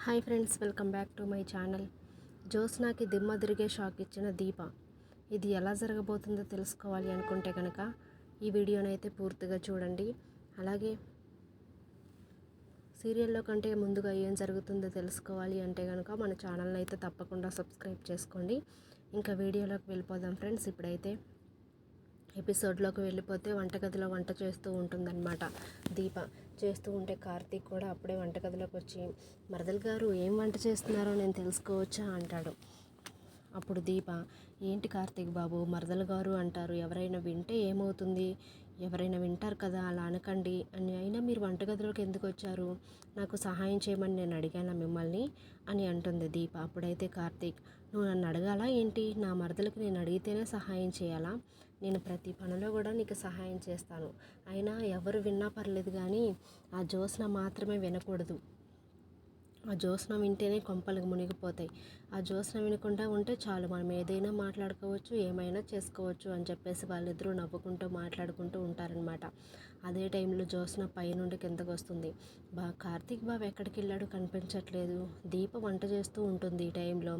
Hi friends, welcome back to my channel. జ్యోత్స్నాకి దిమ్మ తిరిగే షాక్ ఇచ్చిన దీప. ఇది ఎలా జరగబోతుందో తెలుసుకోవాలి అనుకుంటే కనుక ఈ వీడియోనైతే పూర్తిగా చూడండి. అలాగే సీరియల్లో కంటే ముందుగా ఏం జరుగుతుందో తెలుసుకోవాలి అంటే కనుక మన ఛానల్ని అయితే తప్పకుండా సబ్స్క్రైబ్ చేసుకోండి. ఇంకా వీడియోలోకి వెళ్ళిపోదాం ఫ్రెండ్స్. ఇప్పుడైతే ఎపిసోడ్లోకి వెళ్ళిపోతే వంటగదిలో వంట చేస్తూ ఉంటుందన్నమాట దీప. చేస్తూ ఉంటే కార్తీక్ కూడా అప్పుడే వంటగదిలోకి వచ్చి, మరదలు గారు ఏం వంట చేస్తున్నారో నేను తెలుసుకోవచ్చా అంటాడు. అప్పుడు దీప, ఏంటి కార్తీక్ బాబు మరదలు గారు అంటారు, ఎవరైనా వింటే ఏమవుతుంది, ఎవరైనా వింటారు కదా, అలా అనకండి అని. అయినా మీరు వంటగదిలోకి ఎందుకు వచ్చారు, నాకు సహాయం చేయమని నేను అడిగాను మిమ్మల్ని అని అంటుంది దీప. అప్పుడైతే కార్తీక్, నువ్వు నన్ను అడగాలా ఏంటి, నా మరదలకి నేను అడిగితేనే సహాయం చేయాలా, నేను ప్రతి పనిలో కూడా నీకు సహాయం చేస్తాను, అయినా ఎవరు విన్నా పర్లేదు కానీ ఆ జ్యోత్స్న మాత్రమే వినకూడదు, ఆ జ్యోత్స్న వింటేనే కొంపలకు మునిగిపోతాయి, ఆ జ్యోత్స్న వినకుండా ఉంటే చాలు, మనం ఏదైనా మాట్లాడుకోవచ్చు, ఏమైనా చేసుకోవచ్చు అని చెప్పేసి వాళ్ళిద్దరూ నవ్వుకుంటూ మాట్లాడుకుంటూ ఉంటారనమాట. అదే టైంలో జ్యోత్స్న పైనుండి కిందకు వస్తుంది. కార్తీక్ బాబు ఎక్కడికి వెళ్ళాడు కనిపించట్లేదు. దీప వంట చేస్తూ ఉంటుంది ఈ టైంలో.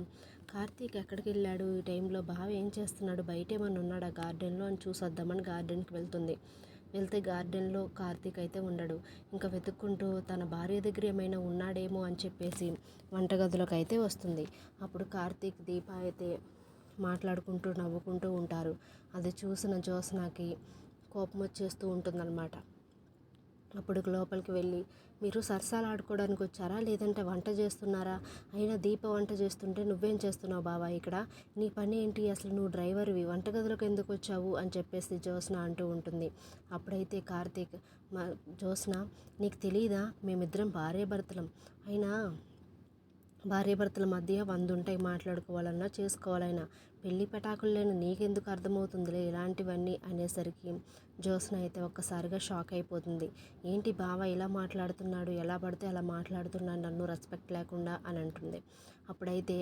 కార్తీక్ ఎక్కడికి వెళ్ళాడు ఈ టైంలో, బావ ఏం చేస్తున్నాడు, బయట ఏమన్నా ఉన్నాడా గార్డెన్లో అని చూసొద్దామని గార్డెన్కి వెళ్తే గార్డెన్లో కార్తీక్ అయితే ఉండడు. ఇంకా వెతుక్కుంటూ తన భార్య దగ్గర ఏమైనా ఉన్నాడేమో అని చెప్పేసి వంటగదిలోకి అయితే వస్తుంది. అప్పుడు కార్తీక్ దీప అయితే మాట్లాడుకుంటూ నవ్వుకుంటూ ఉంటారు. అది చూసిన జ్యోత్స్నకి కోపం వచ్చేస్తూ ఉంటుందన్నమాట. అప్పుడు లోపలికి వెళ్ళి, మీరు సరసాలు ఆడుకోవడానికి వచ్చారా లేదంటే వంట చేస్తున్నారా, అయినా దీప వంట చేస్తుంటే నువ్వేం చేస్తున్నావు బావా ఇక్కడ, నీ పని ఏంటి, అసలు నువ్వు డ్రైవర్వి, వంటగదిలోకి ఎందుకు వచ్చావు అని చెప్పేసి జ్యోత్స్న అంటూ ఉంటుంది. అప్పుడైతే కార్తీక్, జ్యోత్స్న నీకు తెలీదా, మేమిద్దరం భార్యాభర్తలం, అయినా భార్యాభర్తల మధ్య 100 ఉంటాయి, మాట్లాడుకోవాలన్నా చేసుకోవాలన్నా, పెళ్లి పెటాకులు లేని నీకెందుకు అర్థమవుతుందిలే ఇలాంటివన్నీ అనేసరికి జ్యోత్స్న అయితే ఒక్కసారిగా షాక్ అయిపోతుంది. ఏంటి బావ ఇలా మాట్లాడుతున్నాడు, ఎలా పడితే అలా మాట్లాడుతున్నాడు నన్ను రెస్పెక్ట్ లేకుండా అని అంటుంది. అప్పుడైతే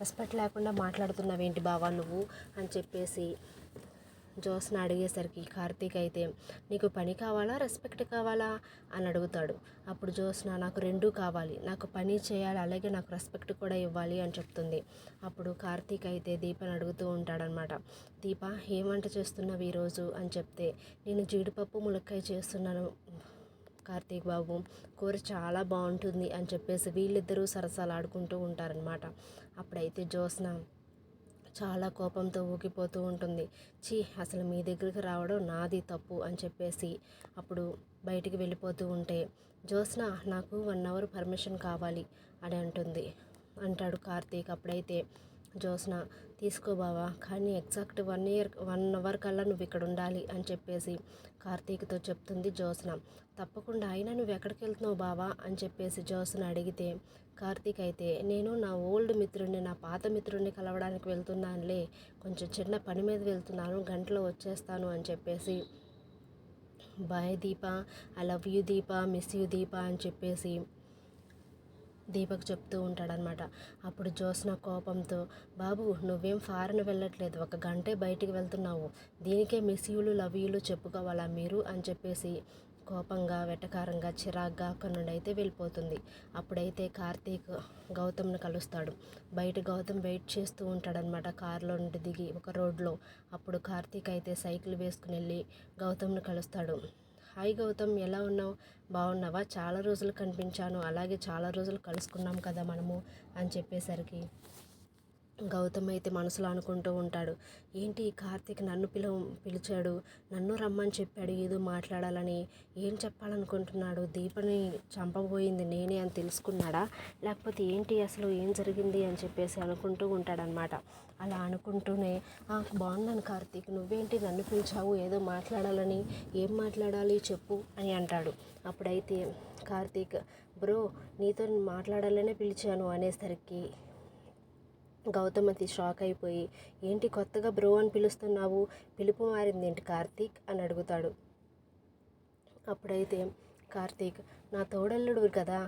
రెస్పెక్ట్ లేకుండా మాట్లాడుతున్నావేంటి బావా నువ్వు అని చెప్పేసి జ్యోత్స్న అడిగేసరికి కార్తీక్ అయితే, నీకు పని కావాలా రెస్పెక్ట్ కావాలా అని అడుగుతాడు. అప్పుడు జ్యోత్స్న, నాకు రెండూ కావాలి, నాకు పని చేయాలి అలాగే నాకు రెస్పెక్ట్ కూడా ఇవ్వాలి అని చెప్తుంది. అప్పుడు కార్తీక్ అయితే దీపని అడుగుతూ ఉంటాడనమాట. దీప ఏం వంట చేస్తున్నావు ఈరోజు అని చెప్తే, నేను జీడిపప్పు ములక్కాయ చేస్తున్నాను కార్తీక్ బాబు, కూర చాలా బాగుంటుంది అని చెప్పేసి వీళ్ళిద్దరూ సరసాలు ఆడుకుంటూ ఉంటారనమాట. అప్పుడైతే జ్యోత్స్న చాలా కోపంతో ఊగిపోతూ ఉంటుంది. అసలు మీ దగ్గరికి రావడం నాది తప్పు అని చెప్పేసి అప్పుడు బయటికి వెళ్ళిపోతూ ఉంటే, జ్యోత్స్న నాకు 1 అవర్ పర్మిషన్ కావాలి అని అంటాడు కార్తీక్. అప్పుడైతే జ్యోత్స్న, తీసుకో బావా, కానీ ఎగ్జాక్ట్ 1 అవర్ కల్లా నువ్వు ఇక్కడ ఉండాలి అని చెప్పేసి కార్తీక్తో చెప్తుంది జ్యోత్స్న. తప్పకుండా, అయినా నువ్వు ఎక్కడికి వెళ్తున్నావు బావా అని చెప్పేసి జ్యోత్స్న అడిగితే, కార్తీక్ అయితే, నేను నా ఓల్డ్ మిత్రుడిని, నా పాత మిత్రుడిని కలవడానికి వెళ్తున్నానులే, కొంచెం చిన్న పని మీద వెళ్తున్నాను, గంటలో వచ్చేస్తాను అని చెప్పేసి, bye Deepa, I love you Deepa, miss you Deepa అని చెప్పేసి దీపక్ చెప్తూ ఉంటాడనమాట. అప్పుడు జ్యోత్స్న కోపంతో, బాబు నువ్వేం ఫారెన్ వెళ్ళట్లేదు, 1 గంటే బయటికి వెళ్తున్నావు, దీనికే మిస్ యూలు లవ్ యూలు చెప్పుకోవాలా మీరు అని చెప్పేసి కోపంగా వెటకారంగా చిరాగ్గా అక్కడి నుండి అయితే వెళ్ళిపోతుంది. అప్పుడైతే కార్తీక్ గౌతమ్ని కలుస్తాడు. బయట గౌతమ్ వెయిట్ చేస్తూ ఉంటాడనమాట కారులో నుండి దిగి ఒక రోడ్లో. అప్పుడు కార్తీక్ అయితే సైకిల్ వేసుకుని వెళ్ళి గౌతమ్ని కలుస్తాడు. హాయ్ గౌతమ్, ఎలా ఉన్నావు, బాగున్నావా, చాలా రోజులు కనిపించాను, అలాగే చాలా రోజులు కలుసుకున్నాం కదా మనము అని చెప్పేసరికి గౌతమ్ అయితే మనసులో అనుకుంటూ ఉంటాడు, ఏంటి కార్తీక్ నన్ను పిలిచాడు, నన్ను రమ్మని చెప్పాడు ఏదో మాట్లాడాలని, ఏం చెప్పాలనుకుంటున్నాడు, దీపని చంపబోయింది నేనే అని తెలుసుకున్నాడా, లేకపోతే ఏంటి అసలు ఏం జరిగింది అని చెప్పేసి అనుకుంటూ ఉంటాడనమాట. అలా అనుకుంటూనే, బాగున్నాను కార్తీక్, నువ్వేంటి నన్ను పిలిచావు ఏదో మాట్లాడాలని, ఏం మాట్లాడాలి చెప్పు అని అంటాడు. అప్పుడైతే కార్తీక్, బ్రో నీతో మాట్లాడాలనే పిలిచాను అనేసరికి గౌతమ్ అతి షాక్ అయిపోయి, ఏంటి కొత్తగా బ్రో అని పిలుస్తున్నావు, పిలుపు మారింది ఏంటి కార్తీక్ అని అడుగుతాడు. అప్పుడైతే కార్తీక్, నా తోడల్లుడు కదా,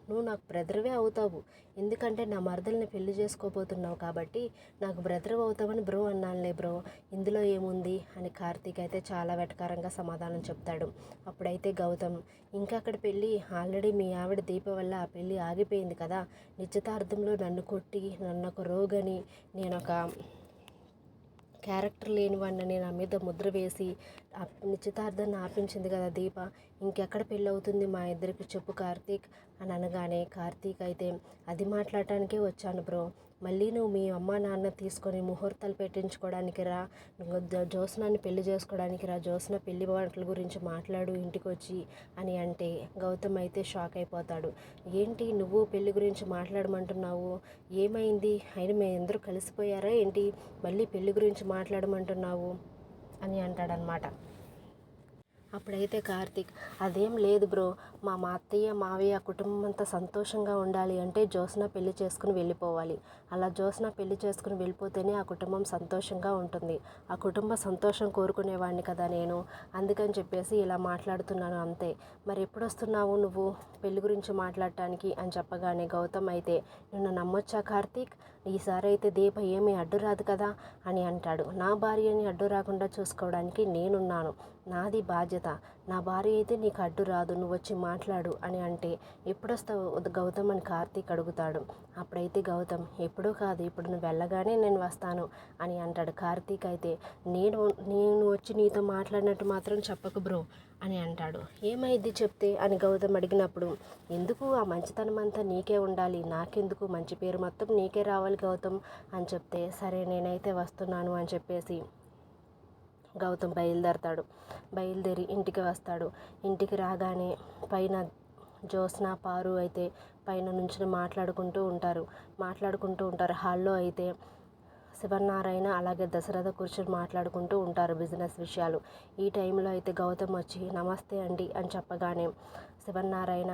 నువ్వు నాకు బ్రదర్వే అవుతావు, ఎందుకంటే నా మరదల్ని పెళ్లి చేసుకోబోతున్నావు కాబట్టి నాకు బ్రదర్ అవుతావని బ్రో అన్నానులే బ్రో, ఇందులో ఏముంది అని కార్తీక్ అయితే చాలా వెటకారంగా సమాధానం చెప్తాడు. అప్పుడైతే గౌతమ్, ఇంకా అక్కడ పెళ్ళి ఆల్రెడీ మీ ఆవిడ దీప వల్ల ఆ పెళ్ళి ఆగిపోయింది కదా, నిశ్చితార్థంలో నన్ను కొట్టి నన్ను ఒక రోగని నేను ఒక క్యారెక్టర్ లేని వాడిని నా మీద ముద్ర వేసి నిశ్చితార్థాన్ని ఆపించింది కదా దీప, ఇంకెక్కడ పెళ్ళి అవుతుంది మా ఇద్దరికి చెప్పు కార్తీక్ అని అనగానే కార్తీక్ అయితే అది మాట్లాడటానికే వచ్చాను బ్రో, మళ్ళీ నువ్వు మీ అమ్మ నాన్న తీసుకొని ముహూర్తాలు పెట్టించుకోవడానికి రా, జ్యోత్స్నాన్ని పెళ్లి చేసుకోవడానికి రా, జ్యోత్స్న పెళ్లి మాటల గురించి మాట్లాడు ఇంటికి వచ్చి అని అంటే గౌతమ్ అయితే షాక్ అయిపోతాడు. ఏంటి నువ్వు పెళ్లి గురించి మాట్లాడమంటున్నావు, ఏమైంది, అయినా మేము అందరూ కలిసిపోయారా ఏంటి, మళ్ళీ పెళ్లి గురించి మాట్లాడమంటున్నావు అని అంటాడనమాట. అప్పుడైతే కార్తీక్, అదేం లేదు బ్రో, మా అత్తయ్య మావయ్య కుటుంబం అంతా సంతోషంగా ఉండాలి అంటే జ్యోత్స్న పెళ్లి చేసుకుని వెళ్ళిపోవాలి, అలా జ్యోత్స్న పెళ్లి చేసుకుని వెళ్ళిపోతేనే ఆ కుటుంబం సంతోషంగా ఉంటుంది, ఆ కుటుంబ సంతోషం కోరుకునేవాడిని కదా నేను, అందుకని చెప్పేసి ఇలా మాట్లాడుతున్నాను అంతే, మరి ఎప్పుడు వస్తున్నావు నువ్వు పెళ్లి గురించి మాట్లాడటానికి అని చెప్పగానే గౌతమ్ అయితే, నిన్ను నమ్మొచ్చా కార్తీక్, ఈసారి అయితే దీప ఏమీ అడ్డు రాదు కదా అని అంటాడు. నా భార్యని అడ్డు రాకుండా చూసుకోవడానికి నేనున్నాను, నాది బాధ్యత, నా భార్య అయితే నీకు అడ్డు రాదు, నువ్వు వచ్చి మాట్లాడు అని అంటే, ఎప్పుడొస్తావు గౌతమ్ అని కార్తీక్ అడుగుతాడు. అప్పుడైతే గౌతమ్, ఎప్పుడూ కాదు, ఇప్పుడు నువ్వు వెళ్ళగానే నేను వస్తాను అని అంటాడు. కార్తీక్ అయితే, నేను నేను వచ్చి నీతో మాట్లాడినట్టు మాత్రం చెప్పకు బ్రో అని అంటాడు. ఏమైంది చెప్తే అని గౌతమ్ అడిగినప్పుడు, ఎందుకు ఆ మంచితనం అంతా నీకే ఉండాలి, నాకెందుకు, మంచి పేరు మొత్తం నీకే రావాలి గౌతమ్ అని చెప్తే, సరే నేనైతే వస్తున్నాను అని చెప్పేసి గౌతమ్ బయలుదేరి ఇంటికి వస్తాడు. ఇంటికి రాగానే పైన జ్యోత్స్న పారు అయితే పైన నుంచి మాట్లాడుకుంటూ ఉంటారు. హాల్లో అయితే శివనారాయణ అలాగే దశరథ కూర్చొని మాట్లాడుకుంటూ ఉంటారు బిజినెస్ విషయాలు. ఈ టైంలో అయితే గౌతమ్ వచ్చి నమస్తే అండి అని చెప్పగానే శివనారాయణ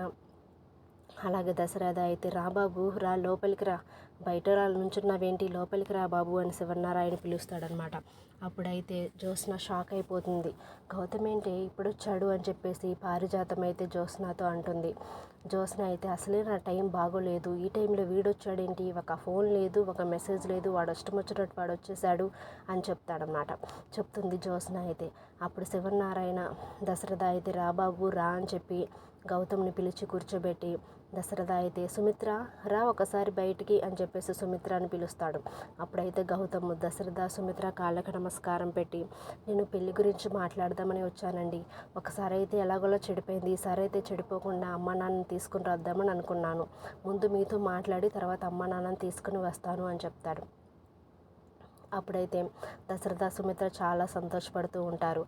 అలాగే దశరథ అయితే, రా బాబు రా, లోపలికి రా, బయట నుంచున్నావేంటి, లోపలికి రా బాబు అని శివనారాయణ పిలుస్తాడనమాట. అప్పుడైతే జ్యోత్స్న షాక్ అయిపోతుంది. గౌతమ్ ఏంటి ఇప్పుడు వచ్చాడు అని చెప్పేసి పారిజాతం అయితే జ్యోత్స్నతో అంటుంది. జ్యోత్స్న అయితే, అసలే నా టైం బాగోలేదు, ఈ టైంలో వీడొచ్చాడేంటి, ఒక ఫోన్ లేదు, ఒక మెసేజ్ లేదు, వాడు వచ్చినట్టు వాడు వచ్చేసాడు అని చెప్తుంది జ్యోత్స్న అయితే. అప్పుడు శివనారాయణ దశరథ అయితే, రా బాబు రా అని చెప్పి గౌతమ్ని పిలిచి కూర్చోబెట్టి, దశరథ అయితే, సుమిత్ర రా ఒకసారి బయటికి అని చెప్పేసి సుమిత్రని పిలుస్తాడు. అప్పుడైతే గౌతమ్ దశరథ సుమిత్ర కాళ్ళకి నమస్కారం పెట్టి, నేను పెళ్లి గురించి మాట్లాడదామని వచ్చానండి, ఒకసారి అయితే ఎలాగోలా చెడిపోయింది, ఈసారి అయితే చెడిపోకుండా అమ్మ నాన్నని తీసుకుని వద్దామని అనుకున్నాను, ముందు మీతో మాట్లాడి తర్వాత అమ్మ నాన్నని తీసుకుని వస్తాను అని చెప్తాడు. అప్పుడైతే దశరథ సుమిత్ర చాలా సంతోషపడుతూ ఉంటారు.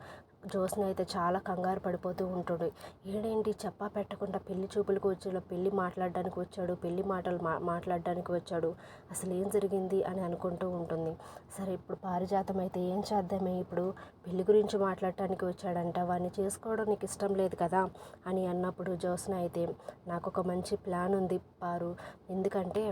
జ్యోత్స్న అయితే చాలా కంగారు పడిపోతూ ఉంటుంది. ఏడేంటి చెప్పా పెట్టకుండా పెళ్లి చూపులకు వచ్చాడు, పెళ్లి మాట్లాడడానికి వచ్చాడు, పెళ్లి మాటలు మాట్లాడడానికి వచ్చాడు, అసలు ఏం జరిగింది అని అనుకుంటూ ఉంటుంది. సరే ఇప్పుడు పారిజాతం అయితే ఏం చేద్దామే, ఇప్పుడు పెళ్లి గురించి మాట్లాడటానికి వచ్చాడంట, వాడిని చేసుకోవడం నీకు ఇష్టం లేదు కదా అని అన్నప్పుడు జ్యోత్స్న అయితే, నాకు ఒక మంచి ప్లాన్ ఉంది పారు, ఎందుకంటే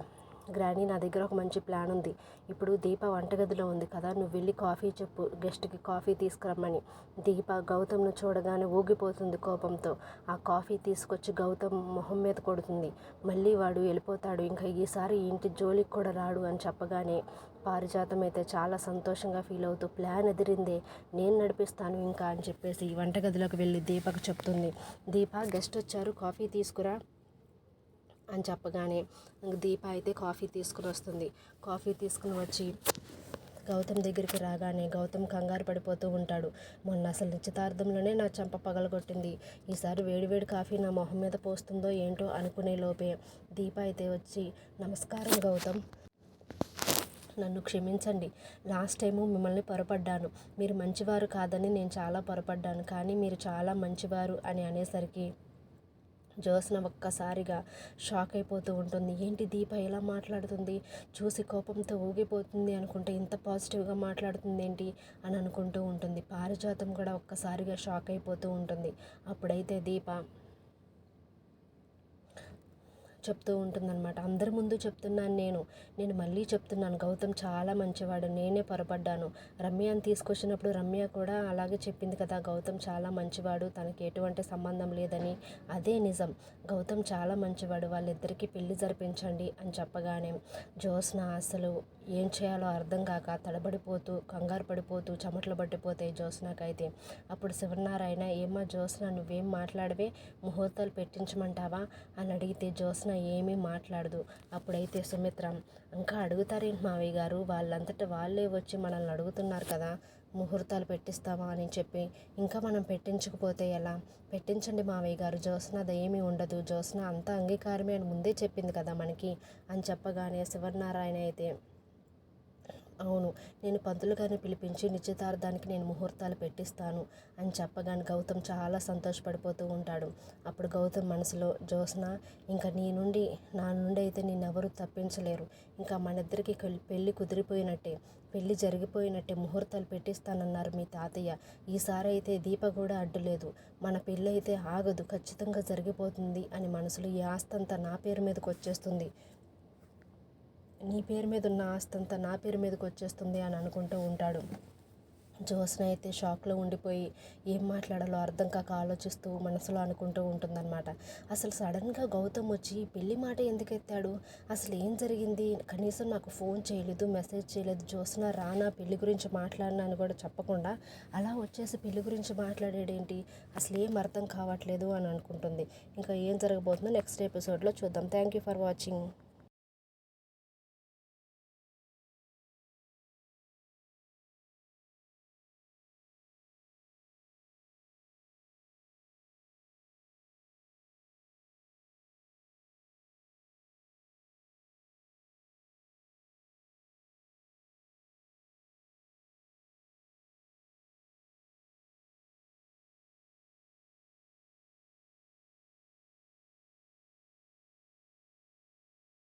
గ్రాని నా దగ్గర ఒక మంచి ప్లాన్ ఉంది, ఇప్పుడు దీప వంటగదిలో ఉంది కదా, నువ్వు వెళ్ళి కాఫీ చెప్పు గెస్ట్కి కాఫీ తీసుకురమ్మని. దీప గౌతమ్ను చూడగానే ఊగిపోతుంది కోపంతో, ఆ కాఫీ తీసుకొచ్చి గౌతమ్ మొహం మీద కొడుతుంది. మళ్ళీ వాడు వెళ్ళిపోతాడు, ఇంకా ఈసారి ఇంటి జోలికి కూడా రాడు అని చెప్పగానే పారిజాతం అయితే చాలా సంతోషంగా ఫీల్ అవుతూ, ప్లాన్ ఎదిరిందే, నేను నడిపిస్తాను ఇంకా అని చెప్పేసి వంటగదిలోకి వెళ్ళి దీపకు చెప్తుంది. దీప గెస్ట్ వచ్చారు, కాఫీ తీసుకురా అని చెప్పగానే దీప అయితే కాఫీ తీసుకుని వస్తుంది. కాఫీ తీసుకుని వచ్చి గౌతమ్ దగ్గరికి రాగానే గౌతమ్ కంగారు పడిపోతూ ఉంటాడు. మొన్న అసలు నిశ్చితార్థంలోనే నా చెంప పగలగొట్టింది, ఈసారి వేడివేడి కాఫీ నా మొహం మీద పోస్తుందో ఏంటో అనుకునే లోపే దీప అయితే వచ్చి, నమస్కారం గౌతమ్, నన్ను క్షమించండి, లాస్ట్ టైము మిమ్మల్ని పొరపడ్డాను, మీరు మంచివారు కాదని నేను చాలా పొరపడ్డాను, కానీ మీరు చాలా మంచివారు అని అనేసరికి జ్యోత్స్న ఒక్కసారిగా షాక్ అయిపోతూ ఉంటుంది. ఏంటి దీప ఎలా మాట్లాడుతుంది, చూసి కోపంతో ఊగిపోతుంది అనుకుంటే ఇంత పాజిటివ్గా మాట్లాడుతుంది ఏంటి అని అనుకుంటూ ఉంటుంది. పారిజాతం కూడా ఒక్కసారిగా షాక్ అయిపోతూ ఉంటుంది. అప్పుడైతే దీప చెప్తూ ఉంటుందన్నమాట. అందరి ముందు చెప్తున్నాను నేను మళ్ళీ చెప్తున్నాను, గౌతమ్ చాలా మంచివాడు, నేనే పొరపడ్డాను. రమ్యని తీసుకొచ్చినప్పుడు రమ్య కూడా అలాగే చెప్పింది కదా, గౌతమ్ చాలా మంచివాడు, తనకి ఎటువంటి సంబంధం లేదని. అదే నిజం, గౌతమ్ చాలా మంచివాడు, వాళ్ళిద్దరికీ పెళ్లి జరిపించండి అని చెప్పగానే జ్యోత్స్న అసలు ఏం చేయాలో అర్థం కాక తడబడిపోతూ కంగారు పడిపోతూ చెమటలు పట్టిపోతాయి జ్యోత్స్నకైతే. అప్పుడు శివనారాయణ, ఏమ్మా జ్యోత్స్న నువ్వేం మాట్లాడవే, ముహూర్తాలు పెట్టించమంటావా అని అడిగితే జ్యోత్స్న ఏమీ మాట్లాడదు. అప్పుడైతే సుమిత్ర, ఇంకా అడుగుతారేంటి మావయ్య గారు, వాళ్ళంతట వాళ్ళే వచ్చి మనల్ని అడుగుతున్నారు కదా, ముహూర్తాలు పెట్టిస్తావా అని చెప్పి. ఇంకా మనం పెట్టించకపోతే ఎలా, పెట్టించండి మావయ్య గారు, జ్యోత్స్నది ఏమీ ఉండదు, జ్యోత్స్న అంతా అంగీకారమే అని ముందే చెప్పింది కదా మనకి అని చెప్పగానే శివనారాయణ అయితే, అవును, నేను పంతులు గారిని పిలిపించి నిశ్చితార్థానికి నేను ముహూర్తాలు పెట్టిస్తాను అని చెప్పగానే గౌతమ్ చాలా సంతోషపడిపోతూ ఉంటాడు. అప్పుడు గౌతమ్ మనసులో, జ్యోత్స్న, ఇంకా నా నుండి అయితే నిన్నెవరూ తప్పించలేరు, ఇంకా మన ఇద్దరికి పెళ్ళి కుదిరిపోయినట్టే, పెళ్ళి జరిగిపోయినట్టే, ముహూర్తాలు పెట్టిస్తానన్నారు మీ తాతయ్య. ఈసారి అయితే దీప కూడా అడ్డులేదు, మన పెళ్ళి అయితే ఆగదు, ఖచ్చితంగా జరిగిపోతుంది అని మనసులో ఈ ఆస్తంతా నా పేరు మీదకి వచ్చేస్తుంది, నీ పేరు మీద ఉన్న ఆస్తంతా నా పేరు మీదకి వచ్చేస్తుంది అని అనుకుంటూ ఉంటాడు. జ్యోత్స్న అయితే షాక్లో ఉండిపోయి ఏం మాట్లాడాలో అర్థం కాక ఆలోచిస్తూ మనసులో అనుకుంటూ ఉంటుందన్నమాట. అసలు సడన్గా గౌతమ్ వచ్చి పెళ్లి మాట ఎందుకు ఎత్తాడు, అసలు ఏం జరిగింది, కనీసం నాకు ఫోన్ చేయలేదు, మెసేజ్ చేయలేదు, జ్యోత్స్న రానా పెళ్లి గురించి మాట్లాడినా అని కూడా చెప్పకుండా అలా వచ్చేసి పెళ్లి గురించి మాట్లాడేడేంటి, అసలు ఏం అర్థం కావట్లేదు అని అనుకుంటుంది. ఇంకా ఏం జరగబోతుందో నెక్స్ట్ ఎపిసోడ్లో చూద్దాం. Thank you for watching.